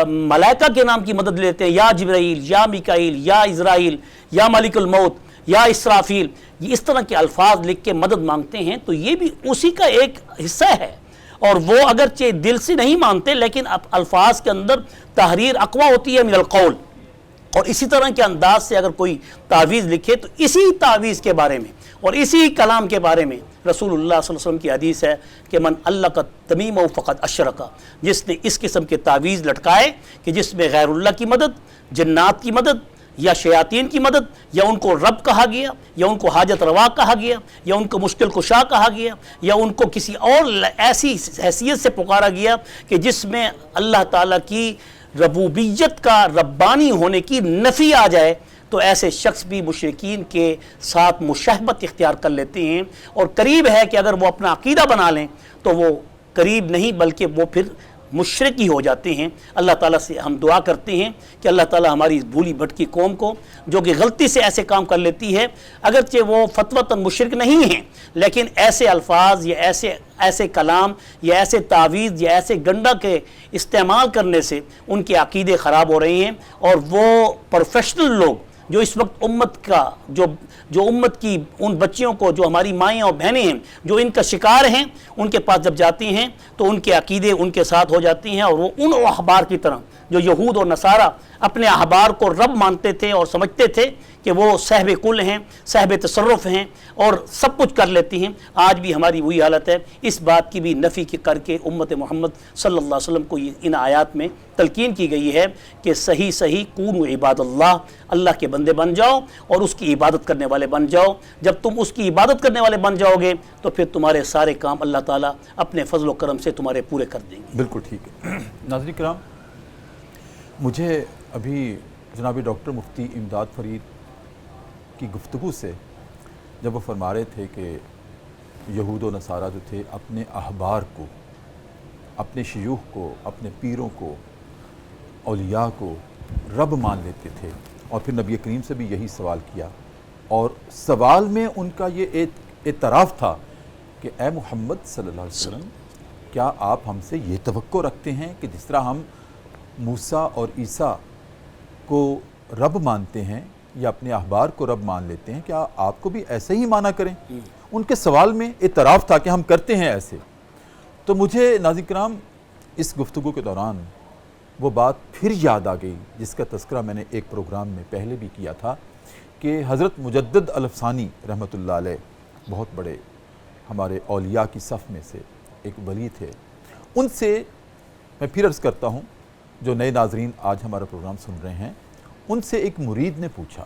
ملائکہ کے نام کی مدد لیتے ہیں، یا جبرائیل، یا میکائیل، یا عزرائیل، یا ملک الموت، یا اسرافیل، یہ اس طرح کے الفاظ لکھ کے مدد مانگتے ہیں. تو یہ بھی اسی کا ایک حصہ ہے، اور وہ اگرچہ دل سے نہیں مانتے لیکن الفاظ کے اندر تحریر اقویٰ ہوتی ہے من القول. اور اسی طرح کے انداز سے اگر کوئی تعویذ لکھے تو اسی تعویذ کے بارے میں اور اسی کلام کے بارے میں رسول اللہ صلی اللہ علیہ وسلم کی حدیث ہے کہ من اللہ کا تمیم و فقط اشرکا، جس نے اس قسم کے تعویذ لٹکائے کہ جس میں غیر اللہ کی مدد، جنات کی مدد، یا شیاطین کی مدد، یا ان کو رب کہا گیا، یا ان کو حاجت روا کہا گیا، یا ان کو مشکل کشا کہا گیا، یا ان کو کسی اور ایسی حیثیت سے پکارا گیا کہ جس میں اللہ تعالیٰ کی ربوبیت کا ربانی ہونے کی نفی آ جائے، تو ایسے شخص بھی مشرکین کے ساتھ مشابہت اختیار کر لیتے ہیں. اور قریب ہے کہ اگر وہ اپنا عقیدہ بنا لیں تو وہ قریب نہیں بلکہ وہ پھر مشرک ہی ہو جاتے ہیں. اللہ تعالیٰ سے ہم دعا کرتے ہیں کہ اللہ تعالیٰ ہماری اس بھولی بھٹکی قوم کو جو کہ غلطی سے ایسے کام کر لیتی ہے، اگرچہ وہ فتوتاً مشرک نہیں ہیں لیکن ایسے الفاظ یا ایسے کلام یا ایسے تعویذ یا ایسے گنڈا کے استعمال کرنے سے ان کے عقیدے خراب ہو رہے ہیں. اور وہ پروفیشنل لوگ جو اس وقت امت کا جو امت کی ان بچیوں کو جو ہماری مائیں اور بہنیں ہیں جو ان کا شکار ہیں، ان کے پاس جب جاتی ہیں تو ان کے عقیدے ان کے ساتھ ہو جاتی ہیں، اور وہ ان احبار کی طرح جو یہود اور نصارہ اپنے احبار کو رب مانتے تھے اور سمجھتے تھے کہ وہ صاحب کل ہیں، صاحب تصرف ہیں اور سب کچھ کر لیتی ہیں، آج بھی ہماری وہی حالت ہے. اس بات کی بھی نفی کر کے امت محمد صلی اللہ علیہ وسلم کو ان آیات میں تلقین کی گئی ہے کہ صحیح کونوا عباد اللہ، اللہ کے بندے بن جاؤ اور اس کی عبادت کرنے والے بن جاؤ. جب تم اس کی عبادت کرنے والے بن جاؤ گے تو پھر تمہارے سارے کام اللہ تعالیٰ اپنے فضل و کرم سے تمہارے پورے کر دیں گے. بالکل ٹھیک ہے. ناظرین کرام، مجھے ابھی جناب ڈاکٹر مفتی امداد فرید کی گفتگو سے جب وہ فرما رہے تھے کہ یہود و نصارہ جو تھے اپنے احبار کو، اپنے شیوخ کو، اپنے پیروں کو، اولیاء کو رب مان لیتے تھے، اور پھر نبی کریم سے بھی یہی سوال کیا، اور سوال میں ان کا یہ اعتراف تھا کہ اے محمد صلی اللہ علیہ وسلم، کیا آپ ہم سے یہ توقع رکھتے ہیں کہ جس طرح ہم موسیٰ اور عیسیٰ کو رب مانتے ہیں یا اپنے احبار کو رب مان لیتے ہیں، کیا آپ کو بھی ایسے ہی مانا کریں؟ ان کے سوال میں اعتراف تھا کہ ہم کرتے ہیں ایسے. تو مجھے ناظرین کرام اس گفتگو کے دوران وہ بات پھر یاد آ گئی جس کا تذکرہ میں نے ایک پروگرام میں پہلے بھی کیا تھا کہ حضرت مجدد الافسانی رحمۃ اللہ علیہ بہت بڑے ہمارے اولیاء کی صف میں سے ایک ولی تھے. ان سے میں پھر عرض کرتا ہوں، جو نئے ناظرین آج ہمارا پروگرام سن رہے ہیں، ان سے ایک مرید نے پوچھا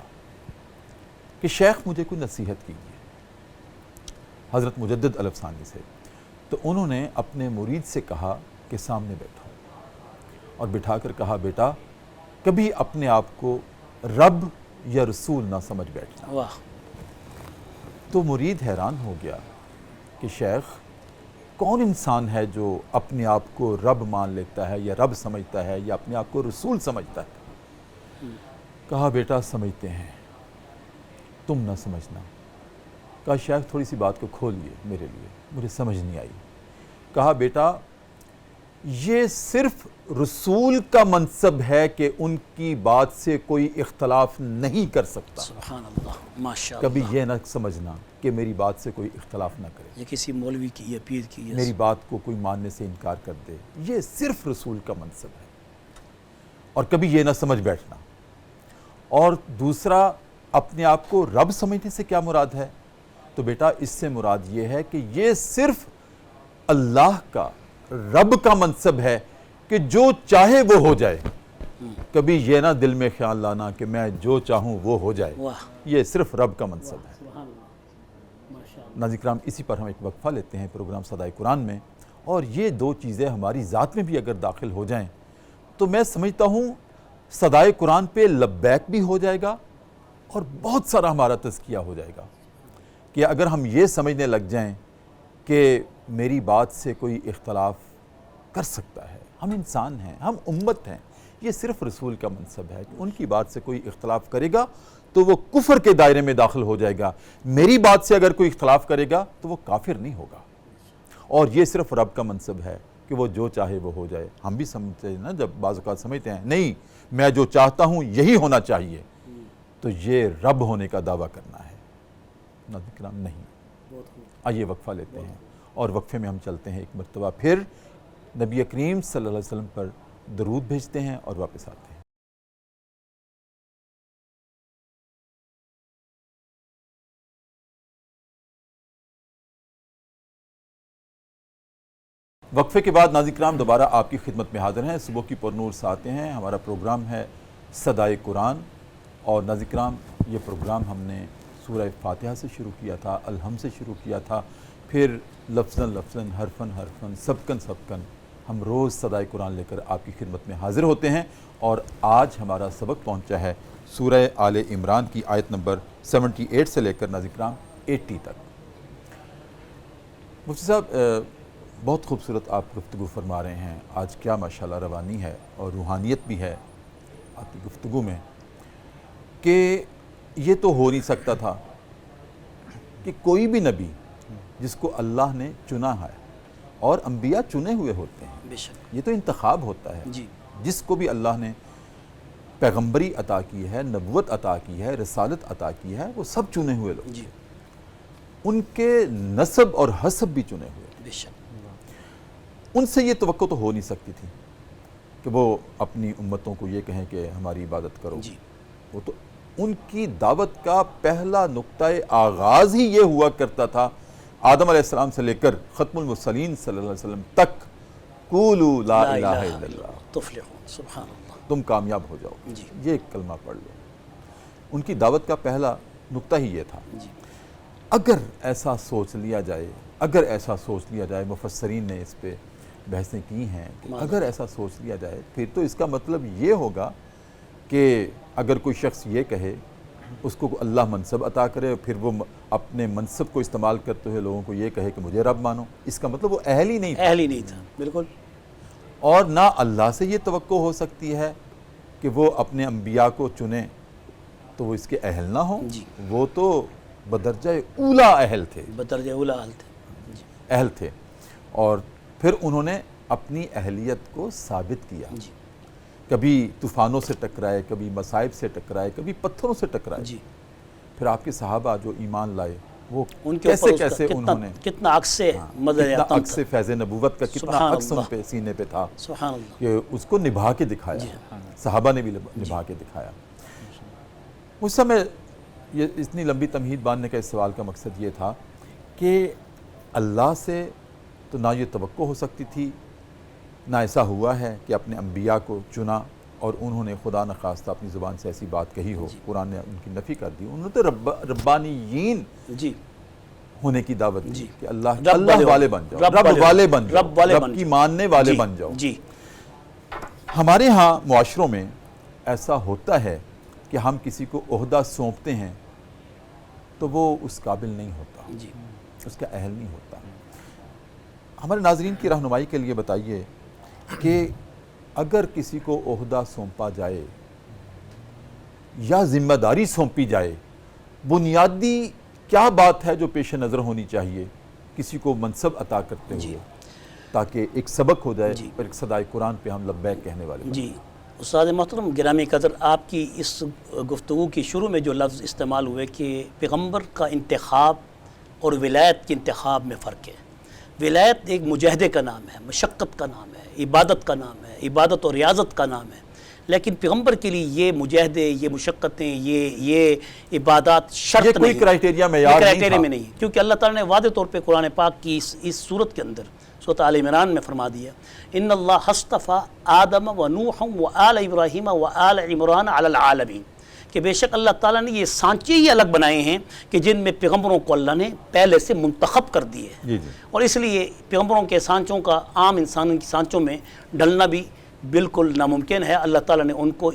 کہ شیخ مجھے کوئی نصیحت کیجیے حضرت مجدد الافسانی سے. تو انہوں نے اپنے مرید سے کہا کہ سامنے بیٹھو، اور بٹھا کر کہا بیٹا کبھی اپنے آپ کو رب یا رسول نہ سمجھ بیٹھنا. واہ. تو مرید حیران ہو گیا کہ شیخ کون انسان ہے جو اپنے آپ کو رب مان لیتا ہے یا رب سمجھتا ہے یا اپنے آپ کو رسول سمجھتا ہے؟ کہا بیٹا سمجھتے ہیں، تم نہ سمجھنا. کہا شیخ تھوڑی سی بات کو کھولیے میرے لیے، مجھے سمجھ نہیں آئی. کہا بیٹا یہ صرف رسول کا منصب ہے کہ ان کی بات سے کوئی اختلاف نہیں کر سکتا. سبحان اللہ، ماشاء اللہ. کبھی یہ نہ سمجھنا کہ میری بات سے کوئی اختلاف نہ کرے، یہ کسی مولوی کی یا پیر کی میری بات کو کوئی ماننے سے انکار کر دے. یہ صرف رسول کا منصب ہے، اور کبھی یہ نہ سمجھ بیٹھنا. اور دوسرا، اپنے آپ کو رب سمجھنے سے کیا مراد ہے؟ تو بیٹا اس سے مراد یہ ہے کہ یہ صرف اللہ کا، رب کا منصب ہے کہ جو چاہے وہ ہو جائے. کبھی یہ نہ دل میں خیال لانا کہ میں جو چاہوں وہ ہو جائے. یہ صرف رب کا منصب ہے. ناظرین کرام، اسی پر ہم ایک وقفہ لیتے ہیں پروگرام صدائے قرآن میں، اور یہ دو چیزیں ہماری ذات میں بھی اگر داخل ہو جائیں تو میں سمجھتا ہوں صدائے قرآن پہ لبیک بھی ہو جائے گا اور بہت سارا ہمارا تزکیہ ہو جائے گا. کہ اگر ہم یہ سمجھنے لگ جائیں کہ میری بات سے کوئی اختلاف کر سکتا ہے، ہم انسان ہیں، ہم امت ہیں، یہ صرف رسول کا منصب ہے کہ ان کی بات سے کوئی اختلاف کرے گا تو وہ کفر کے دائرے میں داخل ہو جائے گا، میری بات سے اگر کوئی اختلاف کرے گا تو وہ کافر نہیں ہوگا۔ اور یہ صرف رب کا منصب ہے کہ وہ جو چاہے وہ ہو جائے۔ ہم بھی سمجھتے ہیں نا، جب بعض اوقات سمجھتے ہیں نہیں میں جو چاہتا ہوں یہی ہونا چاہیے، تو یہ رب ہونے کا دعویٰ کرنا ہے۔ ناظرین کرام نہیں۔ آئیے وقفہ لیتے ہیں اور وقفے میں ہم چلتے ہیں ایک مرتبہ پھر نبی کریم صلی اللہ علیہ وسلم پر درود بھیجتے ہیں اور واپس آتے ہیں۔ وقفے کے بعد ناظرین کرام دوبارہ آپ کی خدمت میں حاضر ہیں۔ صبح کی پرنور سے آتے ہیں، ہمارا پروگرام ہے صدائے قرآن، اور ناظرین کرام یہ پروگرام ہم نے سورہ فاتحہ سے شروع کیا تھا، الحمد سے شروع کیا تھا، پھر لفظاً لفظاً حرفاً حرفاً سبقاً سبقاً ہم روز صدائے قرآن لے کر آپ کی خدمت میں حاضر ہوتے ہیں، اور آج ہمارا سبق پہنچا ہے سورہ آل عمران کی آیت نمبر 78 سے لے کر ناظرین کرام 80 تک۔ مفتی صاحب بہت خوبصورت آپ گفتگو فرما رہے ہیں، آج کیا ماشاءاللہ روانی ہے اور روحانیت بھی ہے آپ کی گفتگو میں، کہ یہ تو ہو نہیں سکتا تھا کہ کوئی بھی نبی جس کو اللہ نے چنا ہے، اور انبیاء چنے ہوئے ہوتے ہیں، بے شک یہ تو انتخاب ہوتا ہے، جی جس کو بھی اللہ نے پیغمبری عطا کی ہے، نبوت عطا کی ہے، رسالت عطا کی ہے، وہ سب چنے ہوئے لوگ، جی ان کے نسب اور حسب بھی چنے ہوئے، بے شک ان سے یہ توقع تو ہو نہیں سکتی تھی کہ وہ اپنی امتوں کو یہ کہیں کہ ہماری عبادت کرو۔ جی وہ تو ان کی دعوت کا پہلا نقطہ آغاز ہی یہ ہوا کرتا تھا، آدم علیہ السلام سے لے کر ختم المرسلین صلی اللہ علیہ وسلم تک، قولوا لا الہ الا اللہ، تفلحون، سبحان اللہ، تم کامیاب ہو جاؤ، جی یہ ایک کلمہ پڑھ لو۔ ان کی دعوت کا پہلا نقطہ ہی یہ تھا۔ جی اگر ایسا سوچ لیا جائے، مفسرین نے اس پہ بحثیں کی ہیں کہ اگر ایسا سوچ لیا جائے پھر تو اس کا مطلب یہ ہوگا کہ اگر کوئی شخص یہ کہے، اس کو اللہ منصب عطا کرے، پھر وہ اپنے منصب کو استعمال کرتے ہوئے لوگوں کو یہ کہے کہ مجھے رب مانو، اس کا مطلب وہ اہل ہی نہیں تھا۔ بالکل۔ اور نہ اللہ سے یہ توقع ہو سکتی ہے کہ وہ اپنے انبیاء کو چنے تو وہ اس کے اہل نہ ہوں، جی وہ تو بدرجہ اولا اہل تھے، بدرجہ اولا اہل تھے، جی اہل تھے، اور پھر انہوں نے اپنی اہلیت کو ثابت کیا، جی کبھی طوفانوں سے ٹکرائے، کبھی مصائب سے ٹکرائے، کبھی پتھروں سے ٹکرائے، جی پھر آپ کے صحابہ جو ایمان لائے وہ ان کے کیسے اوپر کیسے انہوں نے کتنا عکس مدد کتنا عکس فیض نبوت کا کتنا عکس ان پہ سینے پہ تھا سبحان اللہ، کہ اس کو نبھا کے دکھایا، صحابہ نے بھی نبھا کے دکھایا۔ اس سمے یہ اتنی لمبی تمہید باندھنے کا اس سوال کا مقصد یہ تھا کہ اللہ سے تو نہ یہ توقع ہو سکتی تھی، نہ ایسا ہوا ہے کہ اپنے انبیاء کو چنا اور انہوں نے خدا نخواستہ اپنی زبان سے ایسی بات کہی ہو، قرآن نے ان کی نفی کر دی۔ انہوں نے تو ربانیین جی ہونے کی دعوت دی کہ اللہ رب والے بن جاؤ، رب والے بن جاؤ، رب کی ماننے والے بن جاؤ۔ جی ہمارے ہاں معاشروں میں ایسا ہوتا ہے کہ ہم کسی کو عہدہ سونپتے ہیں تو وہ اس قابل نہیں ہوتا، جی اس کا اہل نہیں ہوتا۔ ہمارے ناظرین کی رہنمائی کے لیے بتائیے کہ اگر کسی کو عہدہ سونپا جائے یا ذمہ داری سونپی جائے، بنیادی کیا بات ہے جو پیش نظر ہونی چاہیے کسی کو منصب عطا کرتے ہوئے، تاکہ ایک سبق ہو جائے اور ایک صدائے قرآن پہ ہم لبیک کہنے والے بن جائیں۔ جی استاد محترم گرامی قدر، آپ کی اس گفتگو کی شروع میں جو لفظ استعمال ہوئے کہ پیغمبر کا انتخاب اور ولایت کے انتخاب میں فرق ہے۔ ولایت ایک مجاہدے کا نام ہے، مشقت کا نام ہے، عبادت کا نام ہے، عبادت اور ریاضت کا نام ہے، لیکن پیغمبر کے لیے یہ مجاہدے، یہ مشقتیں، یہ عبادات شرط نہیں، کوئی کرائٹیریا معیار میں نہیں، کیونکہ اللہ تعالیٰ نے واضح طور پہ قرآن پاک کی اس صورت کے اندر سورۃ آل عمران میں فرما دیا، ان اللہ اصطفیٰ آدم و نوح و آل ابراہیم و آل عمران علی العالمین، کہ بے شک اللہ تعالیٰ نے یہ سانچے ہی الگ بنائے ہیں کہ جن میں پیغمبروں کو اللہ نے پہلے سے منتخب کر دیے، اور اس لیے پیغمبروں کے سانچوں کا عام انسانوں کی سانچوں میں ڈلنا بھی بالکل ناممکن ہے۔ اللہ تعالیٰ نے ان کو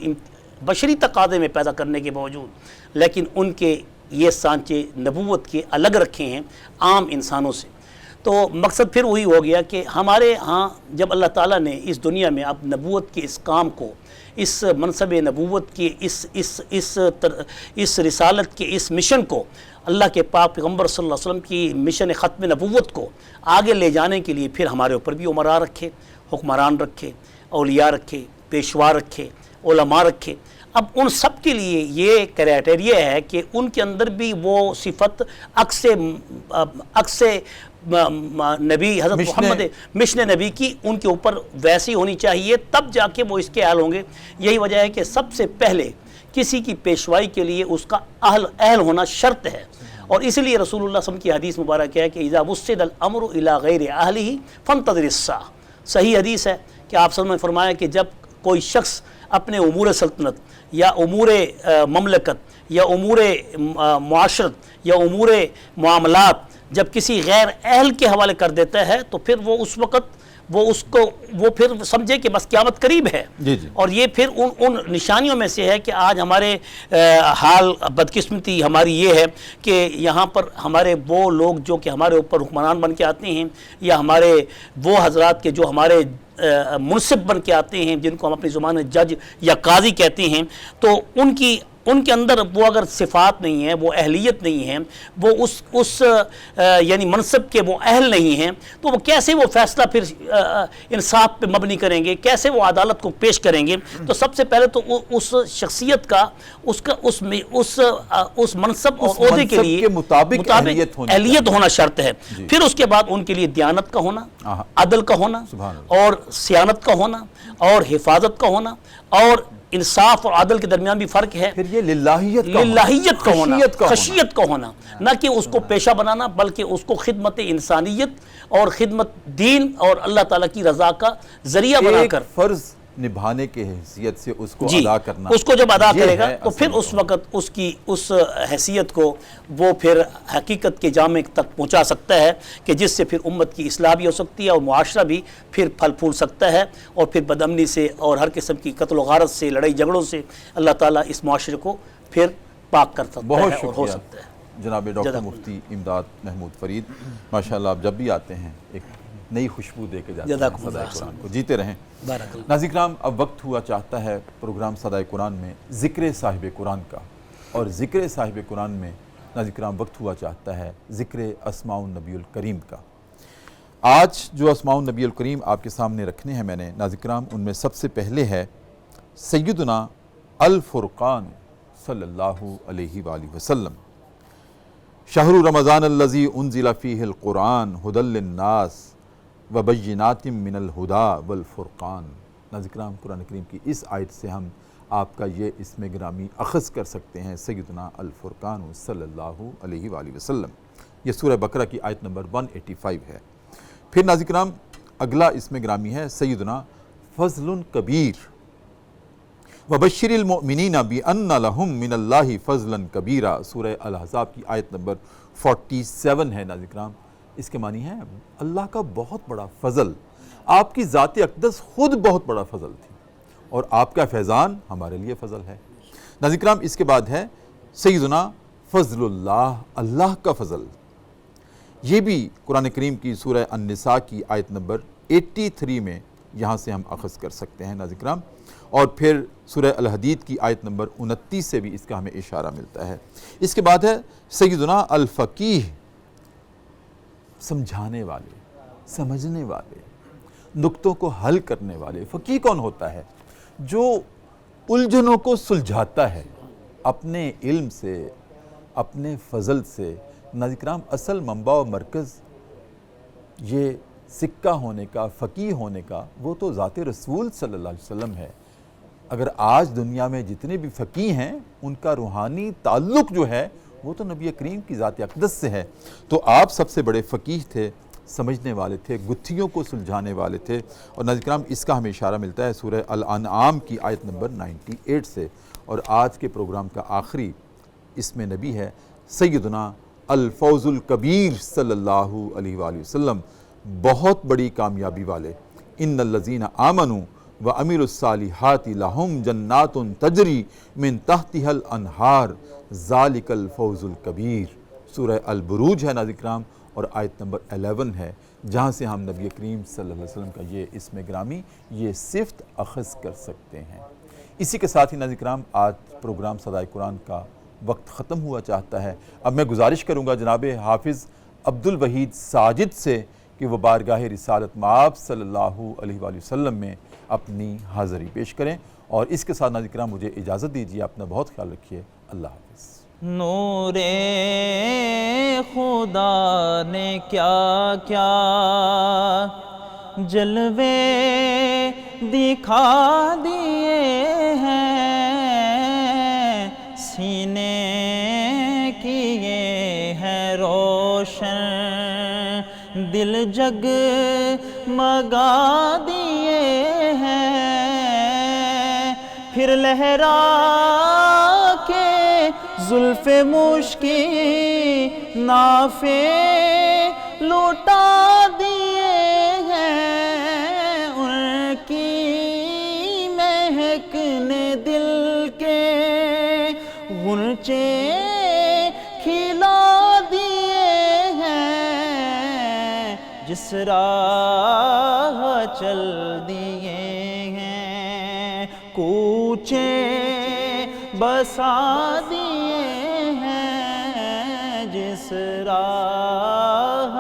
بشری تقاضے میں پیدا کرنے کے باوجود لیکن ان کے یہ سانچے نبوت کے الگ رکھے ہیں عام انسانوں سے۔ تو مقصد پھر وہی ہو گیا کہ ہمارے ہاں جب اللہ تعالیٰ نے اس دنیا میں اب نبوت کے اس کام کو، اس منصب نبوت کے اس رسالت کے اس مشن کو، اللہ کے پاک پیغمبر صلی اللہ علیہ وسلم کی مشن ختم نبوت کو آگے لے جانے کے لیے پھر ہمارے اوپر بھی امراء رکھے، حکمران رکھے، اولیاء رکھے، پیشوا رکھے، علماء رکھے۔ اب ان سب کے لیے یہ کرائٹیریا ہے کہ ان کے اندر بھی وہ صفت عکس نبی حضرت محمد مشن نبی کی ان کے اوپر ویسی ہونی چاہیے، تب جا کے وہ اس کے اہل ہوں گے۔ یہی وجہ ہے کہ سب سے پہلے کسی کی پیشوائی کے لیے اس کا اہل ہونا شرط ہے، اور اس لیے رسول اللہ صلی اللہ علیہ وسلم کی حدیث مبارک ہے کہ اذا وسد الامر الى غیر اہلہ فانتظر الساعہ۔ صحیح حدیث ہے کہ آپ صلی اللہ علیہ وسلم نے فرمایا کہ جب کوئی شخص اپنے امور سلطنت یا امور مملکت یا امور معاشرت یا امور معاملات جب کسی غیر اہل کے حوالے کر دیتا ہے تو پھر وہ اس وقت وہ پھر سمجھے کہ بس قیامت قریب ہے۔ اور یہ پھر ان نشانیوں میں سے ہے کہ آج ہمارے حال بدقسمتی ہماری یہ ہے کہ یہاں پر ہمارے وہ لوگ جو کہ ہمارے اوپر حکمران بن کے آتے ہیں، یا ہمارے وہ حضرات کے جو ہمارے منصب بن کے آتے ہیں، جن کو ہم اپنی زبان میں جج یا قاضی کہتے ہیں، تو ان کے اندر وہ اگر صفات نہیں ہیں، وہ اہلیت نہیں ہے، وہ اس یعنی منصب کے وہ اہل نہیں ہیں، تو وہ کیسے وہ فیصلہ پھر انصاف پہ مبنی کریں گے، کیسے وہ عدالت کو پیش کریں گے؟ تو سب سے پہلے تو اس شخصیت کا اس منصب اور عہدے کے لیے مطابق اہلیت ہونا شرط ہے۔ پھر اس کے بعد ان کے لیے دیانت کا ہونا، عدل کا ہونا، اور سیانت کا ہونا، اور حفاظت کا ہونا، اور انصاف اور عدل کے درمیان بھی فرق ہے۔ پھر یہ للہیت کا ہونا، خشیت کا ہونا، نہ کہ اس کو پیشہ بنانا، بلکہ اس کو خدمت انسانیت اور خدمت دین اور اللہ تعالیٰ کی رضا کا ذریعہ بنا کر فرض نبھانے کے حیثیت سے اس کو ادا کرنا۔ اس کو جب ادا کرے گا تو پھر اس وقت اس حیثیت کو وہ پھر حقیقت کے جامع تک پہنچا سکتا ہے کہ جس سے پھر امت کی اصلاح بھی ہو سکتی ہے، اور معاشرہ بھی پھر پھل پھول سکتا ہے، اور پھر بدامنی سے اور ہر قسم کی قتل و غارت سے، لڑائی جھگڑوں سے اللہ تعالیٰ اس معاشرے کو پھر پاک کر سکتا ہے اور ہو سکتا ہے۔ جناب ڈاکٹر مفتی امداد محمود فرید، ماشاءاللہ آپ جب بھی آتے ہیں ایک نئی خوشبو دے کے جاتے ہیں صدائے قرآن کو۔ جیتے رہیں۔ ناظرین کرام، اب وقت ہوا چاہتا ہے پروگرام صدائے قرآن میں ذکر صاحب قرآن کا، اور ذکر صاحب قرآن میں ناظرین کرام وقت ہوا چاہتا ہے ذکر اسماء النبی الکریم کا۔ آج جو اسماء النبی الکریم آپ کے سامنے رکھنے ہیں میں نے ناظرین کرام، ان میں سب سے پہلے ہے سیدنا الفرقان صلی اللہ علیہ وآلہ وسلم۔ شہر رمضان الذی انزل فیہ القرآن ھدی للناس وبینات من الہدی والفرقان۔ ناظرین کرام، قرآن کریم کی اس آیت سے ہم آپ کا یہ اسم گرامی اخذ کر سکتے ہیں، سیدنا الفرقان صلی اللہ علیہ وآلہ وسلم۔ یہ سورہ بقرہ کی آیت نمبر 185 ہے۔ پھر ناظرین کرام اگلا اسم گرامی ہے سیدنا فضل کبیر، وبشر المؤمنین بأن لہم من اللہ فضلا کبیرا، سورہ الاحزاب کی آیت نمبر 47 ہے۔ ناظرین کرام اس کے معنی ہے اللہ کا بہت بڑا فضل، آپ کی ذات اقدس خود بہت بڑا فضل تھی، اور آپ کا فیضان ہمارے لیے فضل ہے۔ ناظرین کرام اس کے بعد ہے سیدنا فضل اللہ، اللہ کا فضل۔ یہ بھی قرآن کریم کی سورہ النساء کی آیت نمبر 83 میں یہاں سے ہم اخذ کر سکتے ہیں ناظرین کرام، اور پھر سورہ الحدید کی آیت نمبر 29 سے بھی اس کا ہمیں اشارہ ملتا ہے۔ اس کے بعد ہے سیدنا الفقیہ، سمجھانے والے، سمجھنے والے، نکتوں کو حل کرنے والے۔ فقیہ کون ہوتا ہے؟ جو الجھنوں کو سلجھاتا ہے اپنے علم سے، اپنے فضل سے۔ ناظرین کرام اصل منبع و مرکز یہ سکہ ہونے کا، فقیہ ہونے کا، وہ تو ذات رسول صلی اللہ علیہ وسلم ہے۔ اگر آج دنیا میں جتنے بھی فقیہ ہیں ان کا روحانی تعلق جو ہے وہ تو نبی کریم کی ذات اقدس سے ہے۔ تو آپ سب سے بڑے فقیہ تھے، سمجھنے والے تھے، گتھیوں کو سلجھانے والے تھے، اور ناظرین کرام اس کا ہمیں اشارہ ملتا ہے سورہ الانعام کی آیت نمبر 98 سے۔ اور آج کے پروگرام کا آخری اسم نبی ہے سیدنا الفوز الکبیر صلی اللہ علیہ وآلہ وسلم، بہت بڑی کامیابی والے۔ ان الذین آمنوا وعملوا الصالحات لہم جنات تجری من تحتها الانہار ذالک الفوز الکبیر، سورہ البروج ہے ناظرین کرام، اور آیت نمبر 11 ہے، جہاں سے ہم نبی کریم صلی اللہ علیہ وسلم کا یہ اسم گرامی، یہ صفت اخذ کر سکتے ہیں۔ اسی کے ساتھ ہی ناظرین کرام، آج پروگرام صدائے قرآن کا وقت ختم ہوا چاہتا ہے۔ اب میں گزارش کروں گا جناب حافظ عبدالوحید ساجد سے کہ وہ بارگاہ رسالت مآب صلی اللہ علیہ وآلہ وسلم میں اپنی حاضری پیش کریں، اور اس کے ساتھ ناظرین کرام مجھے اجازت دیجیے، اپنا بہت خیال رکھیے، اللہ حافظ۔ نور خدا نے کیا کیا جلوے دکھا دیے ہیں، سینے کیے ہیں روشن، دل جگ مگا دیے ہیں، پھر لہرا کے زلف مشکی نافے لوٹا دیے ہیں، ان کی مہک نے دل کے غنچے کھلا دیے ہیں، جس راہ چل دیے ہیں کوچے بسا دیے ہیں، جس راہ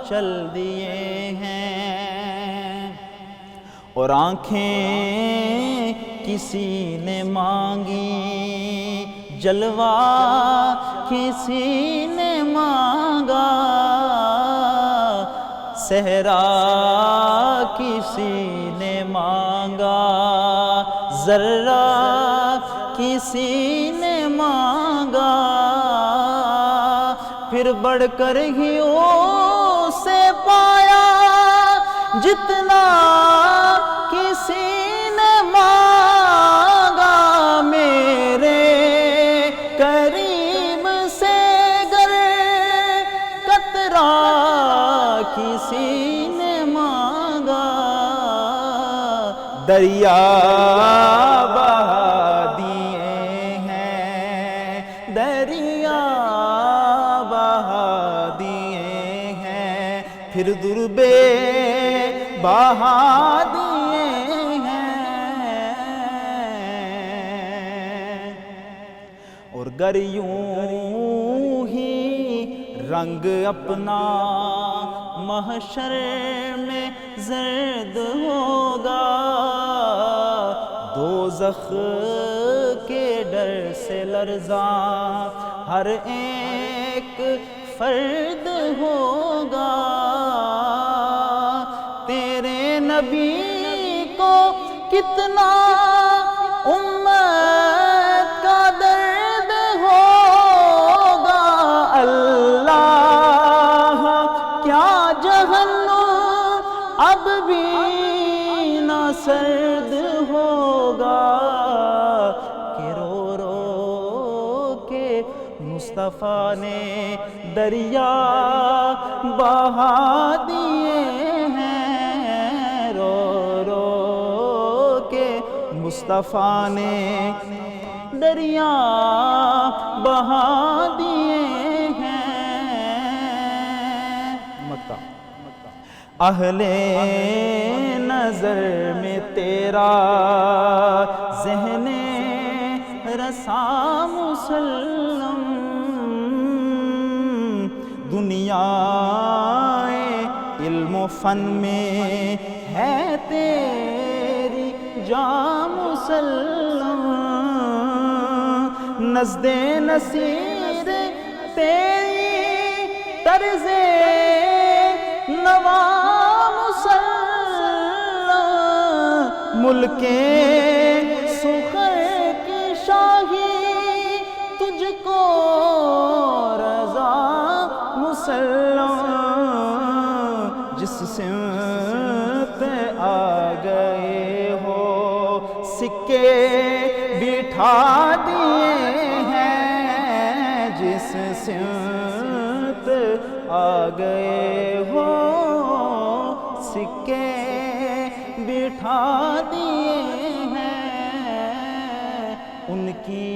چل دیے ہیں، اور آنکھیں کسی نے مانگی، جلوہ کسی نے مانگا، صحرا کسی نے مانگا، ذرہ کسی نے مانگا، پھر بڑھ کر ہی اسے پایا جتنا کسی نے مانگا، میرے کریم سے گر قطرہ کسی نے مانگا، دریا بہا دیے ہیں، دریا بہا دیے ہیں، پھر دربے بہا دیے ہیں، اور گر یوں ہی رنگ اپنا محشر میں زرد ہوگا، دوزخ کے ڈر سے لرزاں ہر ایک فرد ہوگا، تیرے نبی کو کتنا امت کا درد ہوگا، اللہ کیا جہنم اب بھی نہ سرد ہوگا، کہ رو رو کے مصطفیٰ نے دریا بہا دیے ہیں، رو رو کے مصطفیٰ نے دریا بہا دیے ہیں۔ مکہ اہل نظر میں تیرا ذہن رساں مسلم، دنیا علم و فن میں ہے تیری جاں مسلم، نزد نصیر تیری طرز نوا مسلم، ملک سخر کی شاہی تجھ کو رضا مسلم، جس سمت آ گئے ہو سکے بٹھا دیے ہیں، جس سمت آ گئے ہو سکے بٹھا دیے ہیں، ان کی